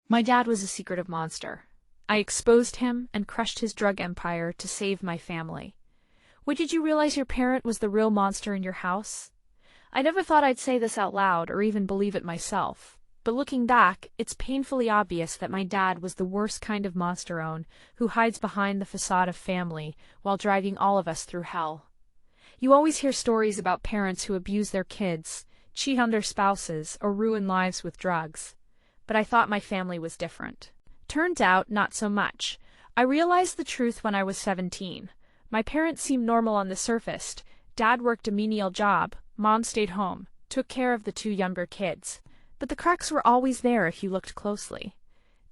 My dad was a secretive monster. I exposed him and crushed his drug empire to save my family. When did you realize your parent was the real monster in your house? I never thought I'd say this out loud or even believe it myself. But looking back, it's painfully obvious that my dad was the worst kind of monsterone who hides behind the facade of family while dragging all of us through hell. You always hear stories about parents who abuse their kids, cheat on their spouses, or ruin lives with drugs. But I thought my family was different. Turned out, not so much. I realized the truth when I was 17. My parents seemed normal on the surface. Dad worked a menial job, Mom stayed home, took care of the two younger kids. But the cracks were always there if you looked closely.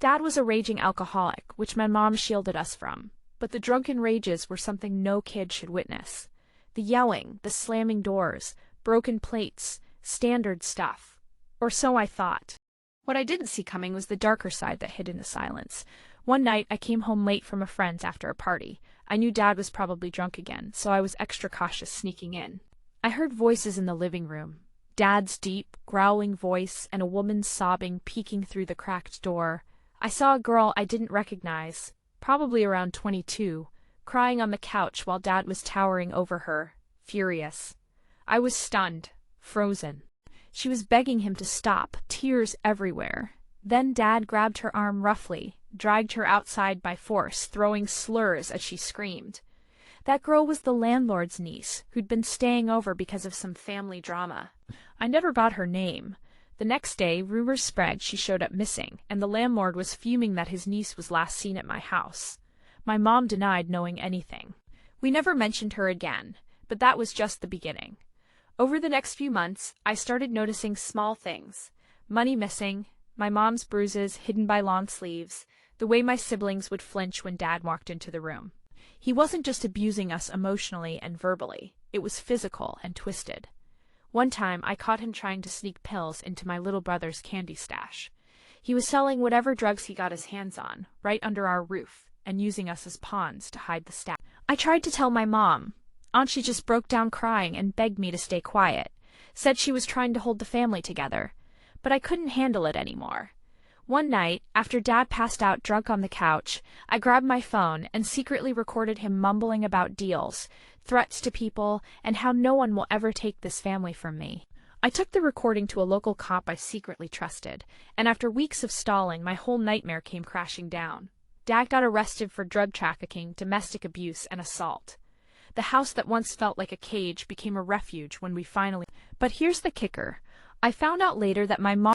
Dad was a raging alcoholic, which my mom shielded us from. But the drunken rages were something no kid should witness. The yelling, the slamming doors, broken plates, standard stuff. Or so I thought. What I didn't see coming was the darker side that hid in the silence. One night, I came home late from a friend's after a party. I knew Dad was probably drunk again, so I was extra cautious sneaking in. I heard voices in the living room. Dad's deep, growling voice and a woman sobbing peeking through the cracked door. I saw a girl I didn't recognize, probably around 22, crying on the couch while Dad was towering over her, furious. I was stunned, frozen. She was begging him to stop, tears everywhere. Then Dad grabbed her arm roughly, dragged her outside by force, throwing slurs as she screamed. That girl was the landlord's niece, who'd been staying over because of some family drama. I never got her name. The next day, rumors spread she showed up missing, and the landlord was fuming that his niece was last seen at my house. My mom denied knowing anything. We never mentioned her again, but that was just the beginning. Over the next few months, I started noticing small things. Money missing, my mom's bruises hidden by long sleeves, the way my siblings would flinch when Dad walked into the room. He wasn't just abusing us emotionally and verbally, it was physical and twisted. One time, I caught him trying to sneak pills into my little brother's candy stash. He was selling whatever drugs he got his hands on, right under our roof, and using us as pawns to hide the stash. I tried to tell my mom. She just broke down crying and begged me to stay quiet, said she was trying to hold the family together. But I couldn't handle it anymore. One night, after Dad passed out drunk on the couch, I grabbed my phone and secretly recorded him mumbling about deals, threats to people, and how no one will ever take this family from me. I took the recording to a local cop I secretly trusted, and after weeks of stalling, my whole nightmare came crashing down. Dad got arrested for drug trafficking, domestic abuse, and assault. The house that once felt like a cage became a refuge when we finally... But here's the kicker. I found out later that my mom